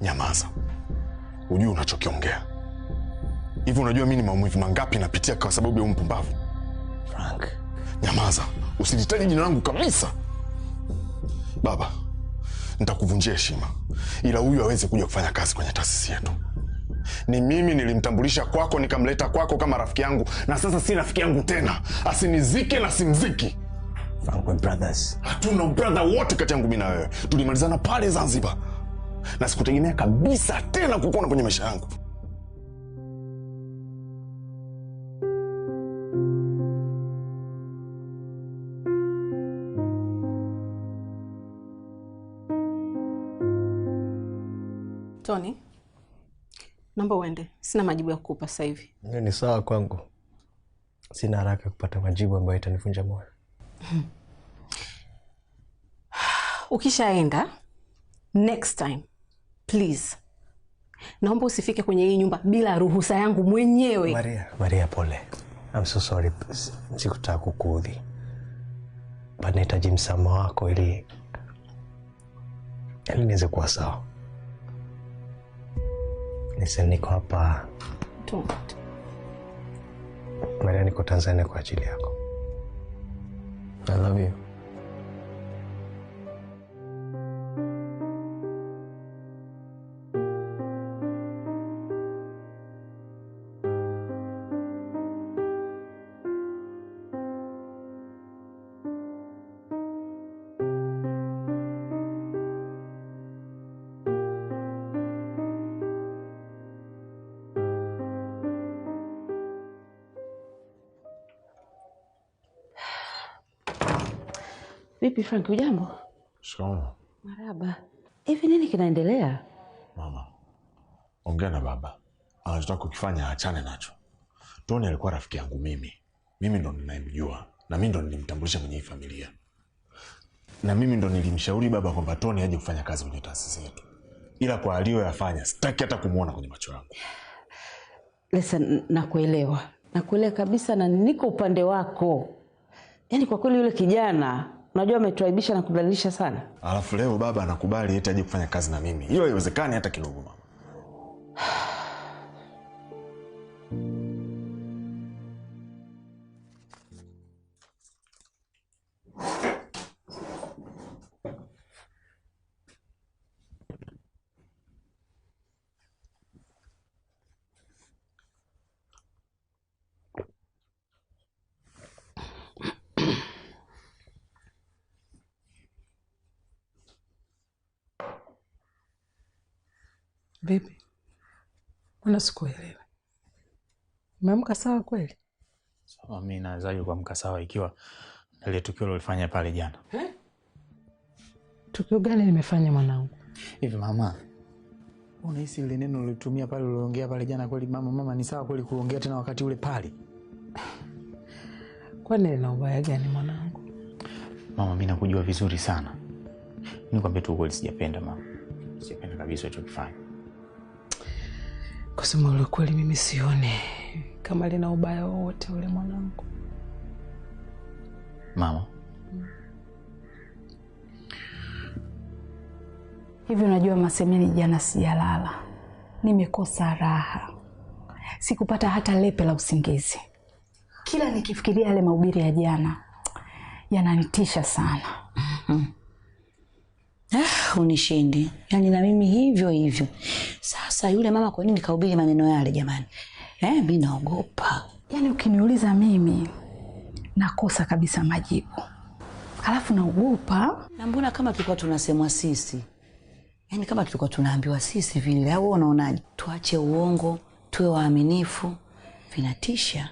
Nyamaza. Unajua unachokiongea. Hivi unajua mimi ni maumivu mangapi napitia kwa sababu ya mpumbavu? Frank, nyamaza. Usilitaje jina langu kabisa. Baba, nitakuvunjia heshima. Ila huyu hawezi kuja kufanya kazi kwenye taasisi yetu. Ni mimi nilimtambulisha kwako, nikamleta kwako kama rafiki yangu, na sasa si rafiki yangu tena. Asinizike na simziki. Frank, we're brothers. Hatuna brother wote kati yangu mimi na wewe. Tulimalizana pale Zanzibar. Na sikutegemea kabisa tena kukuona kwenye maisha yangu. Tony, naomba uende. Sina majibu ya kukupa sasa hivi. Ni sawa kwangu. Sina haraka kupata majibu ambayo itanivunja moyo. Ukishaenda, next time, please, naomba usifike kwenye hii nyumba bila ruhusa yangu mwenyewe. Maria, pole. I'm so sorry. Sikutaka kukuudhi. Nahitaji msamaha wako ili niweze kuwa sawa. Niko hapa. Maria, niko Tanzania kwa ajili yako. I love you. Vipi Frank, hujambo? Shikamoo. Marhaba. Hivi nini kinaendelea? Mama, ongea na baba. Anataka kukifanya achane nacho. Tony alikuwa rafiki yangu mimi. Mimi ndo ninayemjua na mimi ndo nilimtambulisha kwenye familia. Na mimi ndo nilimshauri baba kwamba Tony aje kufanya kazi kwenye taasisi yetu. Ila kwa aliyoyafanya sitaki hata kumuona kwenye macho yangu. Listen, nakuelewa. Nakuelewa kabisa na niko upande wako. Yaani kwa kweli yule kijana, unajua ametuaibisha na kudhalilisha sana. Alafu leo baba anakubali eti aje kufanya kazi na mimi. Hilo haiwezekani hata kidogo, mama. Baby, mbona sikuelewi? Umeamka sawa kweli? Sawa, mimi nawezaje kuamka sawa ikiwa ile tukio lilifanya pale jana? Tukio gani nimefanya mwanangu? Hivi mama, unahisi ile neno ulitumia pale uliongea pale jana kweli mama ni sawa kweli kuongea tena wakati ule pale? Kwani lina ubaya gani mwanangu? Mama, mimi nakujua vizuri sana. Nikwambia tu kweli sijapenda mama. Sijapenda kabisa ulichokifanya. Kusema ule kweli mimi sione kama lina ubaya wote ule mwanangu. Mama. Hivi unajua Masemeni, jana sijalala. Nimekosa raha. Sikupata hata lepe la usingizi. Kila nikifikiria yale mahubiri ya jana yananitisha sana. Unishindi. Yaani na mimi hivyo hivyo. Sasa yule mama kwa nini kahubiri maneno yale jamani? Mimi naogopa. Yaani ukiniuliza mimi nakosa kabisa majibu. Alafu naogopa. Na mbona kama tulikuwa tunasemwa sisi? Yaani kama tulikuwa tunaambiwa sisi vile, au unaonaje? Tuache uongo, tuwe waaminifu. Vinatisha.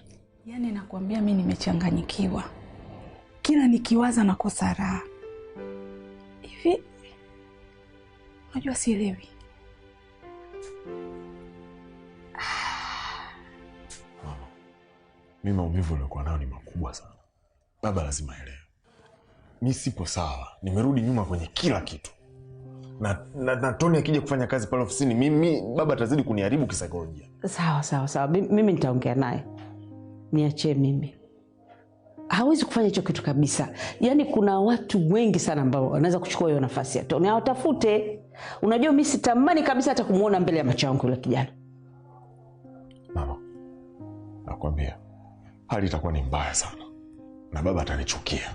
Yaani nakwambia mimi nimechanganyikiwa. Kila nikiwaza nakosa raha. Hivi unajua sielewi. Mimi maumivu nilikuwa nayo ni makubwa sana. Baba lazima aelewe. Mimi sipo sawa. Nimerudi nyuma kwenye kila kitu. Na Tony akija kufanya kazi pale ofisini, mimi baba atazidi kuniharibu kisaikolojia. Sawa. Mimi nitaongea naye. Niachie mimi. Hawezi kufanya hicho kitu kabisa. Yaani kuna watu wengi sana ambao wanaweza kuchukua hiyo nafasi ya Tony. Hawatafute. Unajua mimi sitamani kabisa hata kumuona mbele ya macho yangu yule kijana. Mama, nakwambia hali itakuwa ni mbaya sana. Na baba atanichukia.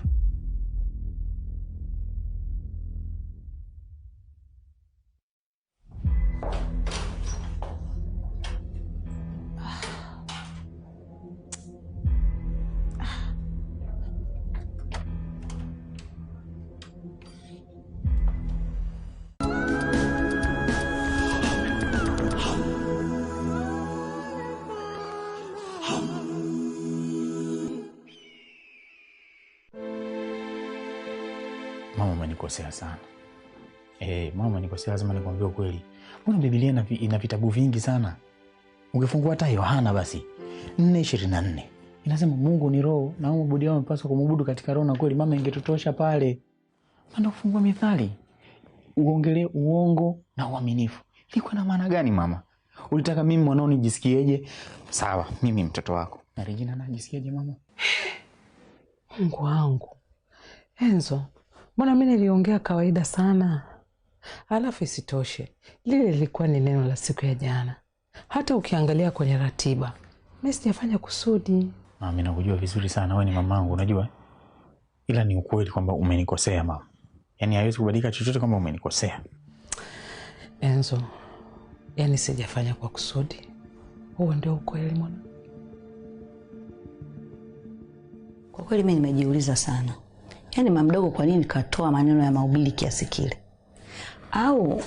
Mama umenikosea sana. Mama umenikosea, lazima nikwambie ukweli. Mbona Biblia ina vitabu vingi sana? Ungefungua hata Yohana basi 4:24. Inasema Mungu ni roho na waabudu wamepaswa kumwabudu katika roho na kweli. Mama ingetutosha pale. Ndio kufungua Mithali. Uongelee uongo na uaminifu. Liko na maana gani mama? Ulitaka mimi mwanao nijisikieje? Sawa, mimi mtoto wako. Na Regina anajisikieje mama? Mungu wangu. Enzo, mbona mimi niliongea kawaida sana? Alafu isitoshe, lile lilikuwa ni neno la siku ya jana. Hata ukiangalia kwenye ratiba, mimi sijafanya kusudi. Mimi nakujua vizuri sana, wewe ni mamangu, unajua? Ila ni ukweli kwamba umenikosea mama. Yaani haiwezi kubadilika chochote kama umenikosea. Enzo, yaani sijafanya kwa kusudi. Huo ndio ukweli mwana. Kwa kweli mimi nimejiuliza sana. Yaani mama mdogo kwa nini katoa maneno ya mahubiri kiasi kile? Au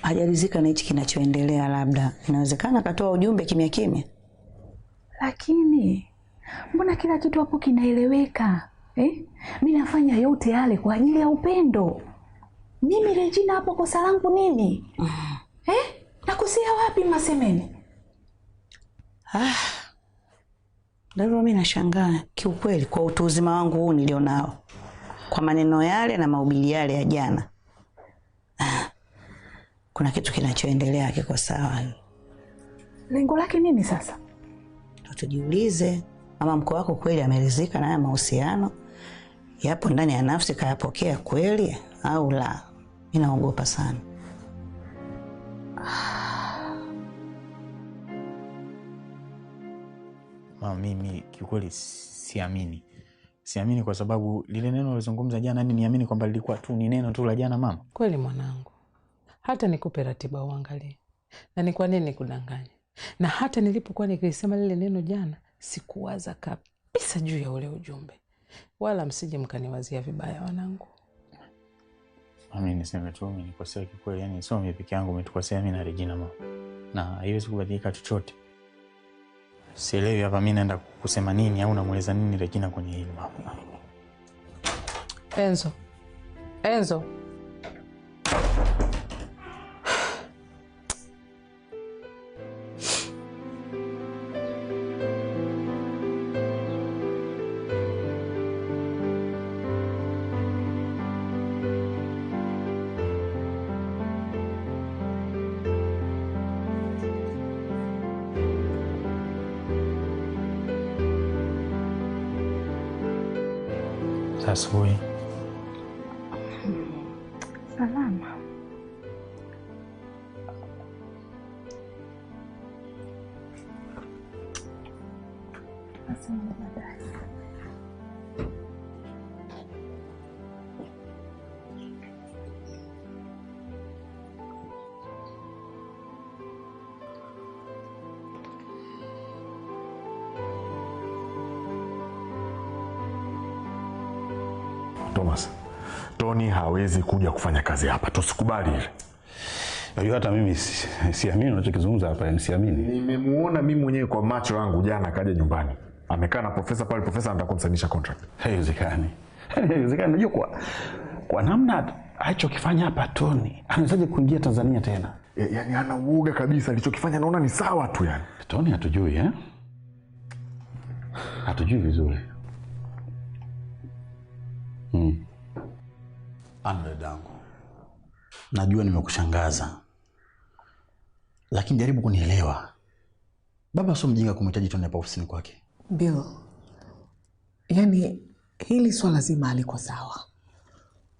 hajalizika na hichi kinachoendelea labda. Inawezekana katoa ujumbe kimya kimya. Lakini mbona kila kitu hapo kinaeleweka? Mimi nafanya yote yale kwa ajili ya upendo. Mimi Regina hapo kosa langu nini? Nakosea wapi Masemeni? Ndio mimi nashangaa kiukweli kwa utu uzima wangu huu nilionao. Kwa maneno yale na mahubiri yale ya jana. Kuna kitu kinachoendelea kiko sawa. Lengo lake nini sasa? Tujiulize, mama mkwe wako kweli ameridhika na haya mahusiano? Yapo ndani ya nafsi kayapokea kweli au la? Mimi naogopa sana. Mama, mimi kiukweli siamini. Siamini kwa sababu lile neno ulizungumza jana, niamini kwamba lilikuwa tu ni neno tu la jana mama. Kweli mwanangu. Hata nikupe ratiba uangalie. Na ni kwa nini nikudanganya? Na hata nilipokuwa nikisema lile neno jana, sikuwaza kabisa juu ya ule ujumbe. Wala msije mkaniwazia vibaya wanangu. Mimi niseme tu mimi nikosea kikweli, yani sio mimi peke yangu umetukosea mimi na Regina mama. Na haiwezi kubadilika chochote. Sielewi hapa mimi naenda kusema nini au namueleza nini Regina kwenye hili mama. Enzo. Asubuhi. Salama. Asante baadaye. Thomas, Tony hawezi kuja kufanya kazi hapa. Tusikubali ile. Unajua hata mimi siamini unachokizungumza hapa, siamini. Nimemuona mimi mwenyewe kwa macho yangu jana akaja nyumbani. Amekaa na profesa pale, profesa anataka kumsainisha contract. Haiwezekani. Haiwezekani. Unajua kwa namna alichokifanya hapa Tony, anawezaje kuingia Tanzania tena? Yaani ana uoga kabisa, alichokifanya naona ni sawa tu yani. Tony hatujui Hatujui vizuri. Ana dadangu, najua nimekushangaza, lakini jaribu kunielewa. Baba sio mjinga kumhitaji Tony hapa ofisini kwake. Bill, yani hili swala zima aliko sawa.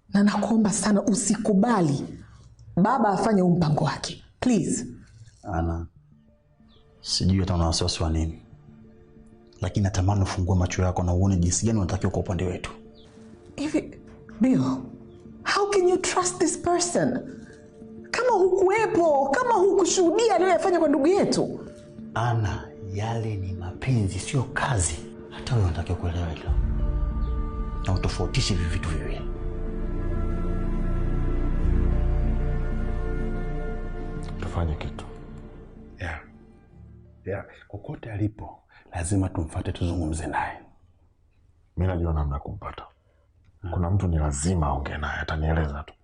Na nakuomba sana usikubali baba afanye mpango wake. Please. Ana, sijui hata una wasiwasi wa nini, lakini natamani ufungue macho yako na uone jinsi gani unatakiwa kwa upande wetu. Hivi, Bill, how can you trust this person? Kama hukuwepo, kama hukushuhudia aliyofanya kwa ndugu yetu. Ana, yale ni mapenzi, sio kazi. Hata wewe unatakiwa kuelewa hilo. Na utofautishe hivi vitu viwili. Tufanye kitu. Yeah. Kokote alipo, lazima tumfuate tuzungumze naye. Mimi najua namna kumpata. Kuna mtu ni lazima aongee naye, atanieleza tu.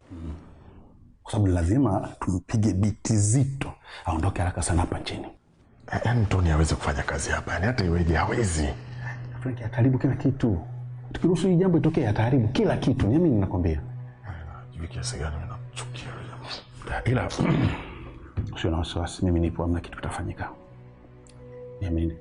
Kwa sababu lazima tumpige biti zito aondoke haraka sana hapa nchini. Yaani Tony hawezi kufanya kazi hapa. Yaani hata iweje hawezi. Frank ataharibu kila kitu. Tukiruhusu hii jambo itokee ataharibu kila kitu. Mimi ninakwambia. Juu kiasi gani mimi namchukia yule jamaa. Ila sio na wasiwasi, mimi nipo, hamna kitu kitafanyika. Niamini.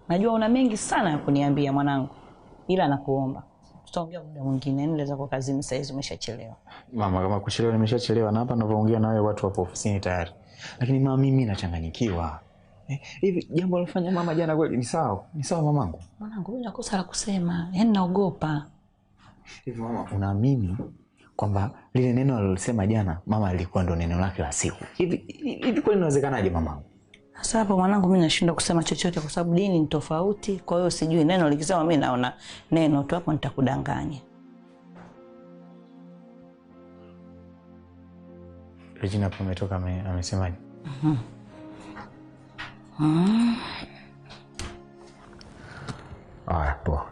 Najua una mengi sana ya kuniambia mwanangu. Ila nakuomba tutaongea muda mwingine, niweza kwa kazini sasa hizo umeshachelewa. Mama, kama kuchelewa nimeshachelewa, na hapa ninavyoongea na wewe watu wapo ofisini tayari. Lakini mama, mimi nachanganyikiwa. Hivi jambo alifanya mama jana kweli ni sawa? Ni sawa mamangu? Mwanangu, mimi nakosa la kusema. Yaani naogopa. Hivi mama, unaamini kwamba lile neno alilosema jana mama alikuwa ndo neno lake la siku? Hivi kweli inawezekanaje mamangu? Sasa hapo mwanangu, mimi nashindwa kusema chochote kwa sababu dini ni tofauti. Kwa hiyo sijui neno likisema mimi naona neno tu, hapo nitakudanganya. Regina hapo ametoka amesemaje? Aya, poa.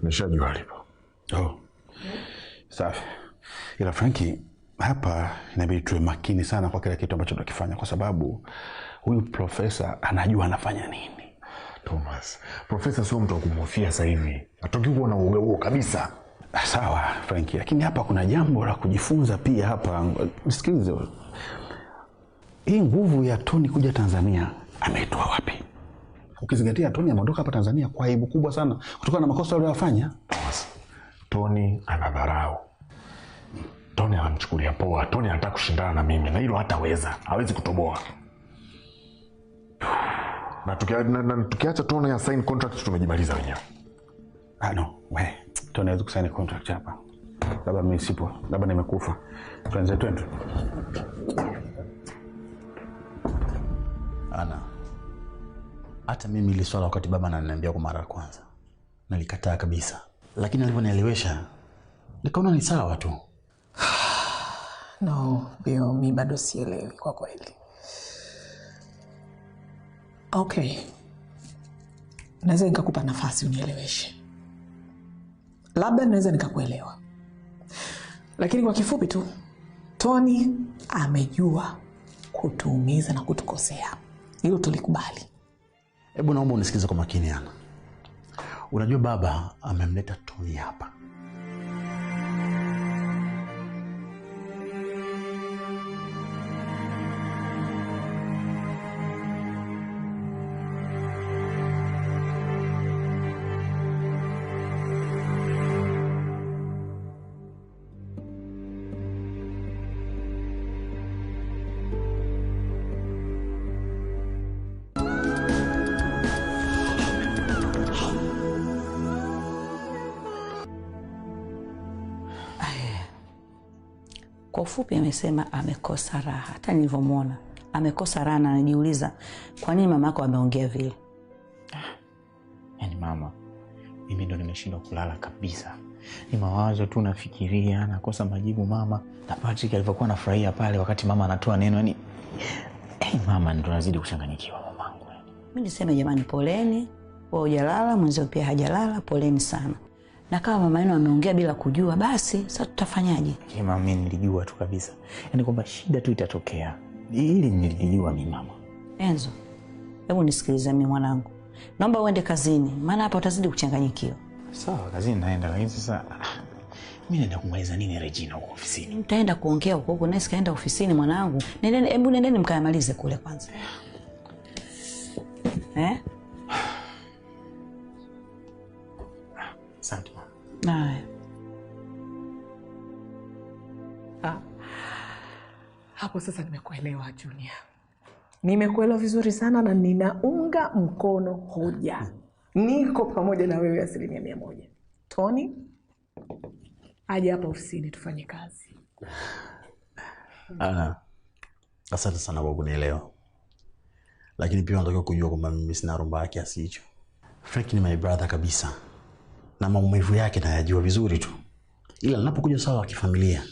Nishajua alipo. Safi. Ila Frankie, hapa inabidi tuwe makini sana kwa kila kitu ambacho tunakifanya, kwa sababu huyu profesa anajua anafanya nini. Thomas, profesa sio mtu wa kumhofia sasa hivi. Hatoki kuwa na uoga huo kabisa. Sawa Frankie, lakini hapa kuna jambo la kujifunza pia hapa. Sikilize. Hii nguvu ya Tony kuja Tanzania ameitoa wapi? Ukizingatia Tony ameondoka hapa Tanzania kwa aibu kubwa sana kutokana na makosa aliyofanya. Thomas, Tony anadharau. Tony anamchukulia poa. Tony anataka kushindana na mimi, na hilo hataweza. Hawezi kutoboa. Na tukiacha Tony ya sign contract tumejimaliza wenyewe. No, Tony hawezi kusign contract hapa. Labda mimi sipo, labda nimekufa. Twende. Ana, hata mimi ile swala wakati baba ananiambia kwa mara ya kwanza nalikataa kabisa, lakini alivyonielewesha nikaona ni sawa tu. No, Bill, mimi bado sielewi kwa kweli. Okay. Naweza nikakupa nafasi unieleweshe. Labda naweza nikakuelewa. Lakini kwa kifupi tu, Tony amejua kutuumiza na kutukosea. Hilo tulikubali. Hebu naomba unisikize kwa makini Ana. Unajua baba amemleta Tony hapa. Kwa ufupi amesema amekosa raha. Hata nilivyomwona amekosa raha, na anajiuliza kwa nini mama yako ameongea vile. Yaani mama, mimi ndo nimeshindwa kulala kabisa. Ni mawazo tu nafikiria, nakosa majibu mama. Na Patrick alivyokuwa anafurahia pale wakati mama anatoa neno, yani mama ndo nazidi kuchanganyikiwa mamangu. Mimi niseme jamani, poleni. Wewe hujalala, mwenzio pia hajalala, poleni sana. Na kama maneno ameongea bila kujua, basi sasa tutafanyaje? Mama, mimi nilijua tu kabisa. Yaani kwamba shida tu itatokea. Hili nilijua mimi mama. Enzo, hebu nisikilize mimi mwanangu. Naomba uende kazini, maana hapa utazidi kuchanganyikiwa. Sawa, kazini naenda, lakini sasa mimi naenda kumaliza nini Regina huko ofisini? Mtaenda kuongea huko, Nesi kaenda ofisini mwanangu. Nendeni mkayamalize kule kwanza. Asante mama. Haya. Hapo sasa nimekuelewa Junior. Nimekuelewa vizuri sana na ninaunga mkono hoja. Niko pamoja na wewe 100%. Tony, aje hapa ofisini tufanye kazi. Asante sana kwa kunielewa. Lakini pia unataka kujua kwamba mimi sina rumba yake kiasi hicho. Frank ni my brother kabisa. Na maumivu yake nayajua vizuri tu. Ila ninapokuja sawa wa kifamilia,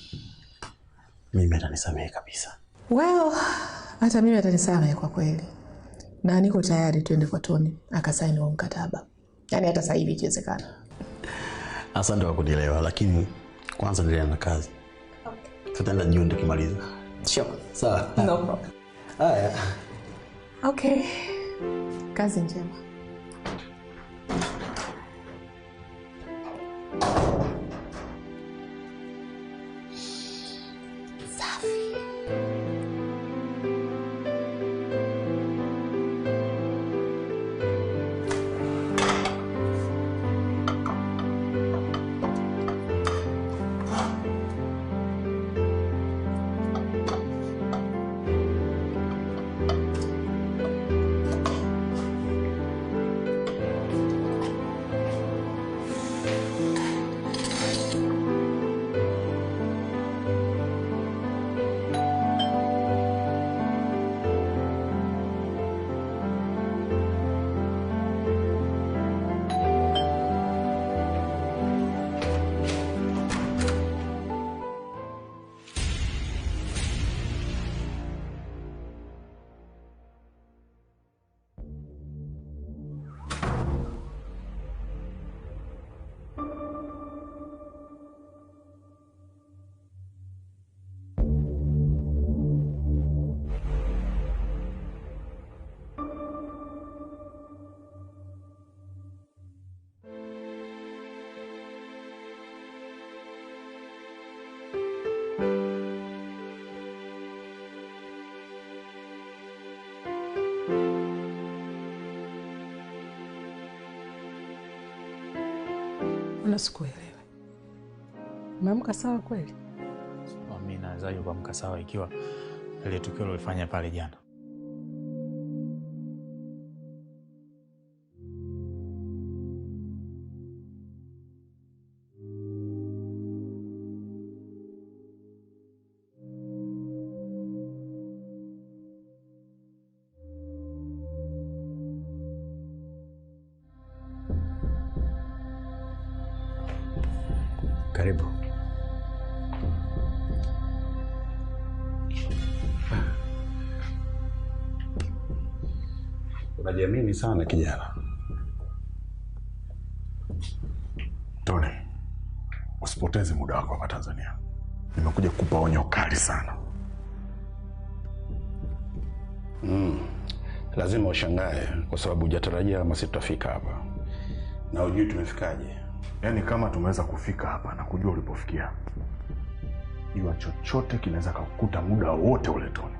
mimi atanisamehe kabisa. Well, hata mimi atanisamehe kwa kweli. Na niko tayari tuende kwa Tony akasaini wa mkataba. Yaani hata sasa hivi ikiwezekana. Asante kwa kunielewa, lakini kwanza nilea na kazi. Okay. Tutaenda jioni tukimaliza. Sure. Sawa. No problem. Haya. Okay. Kazi njema. Unasikuelewa. Umeamka sawa kweli? Mimi nazaje kuamka sawa ikiwa ile tukio lilifanya pale jana? Karibu. Unajiamini sana kijana. Tony, usipoteze muda wako hapa Tanzania. Nimekuja kukupa onyo kali sana. Lazima ushangae kwa sababu hujatarajia kama sitafika hapa. Na hujui tumefikaje. Yaani kama tumeweza kufika hapa na kujua ulipofikia, jua chochote kinaweza kukukuta muda wote ule Tony.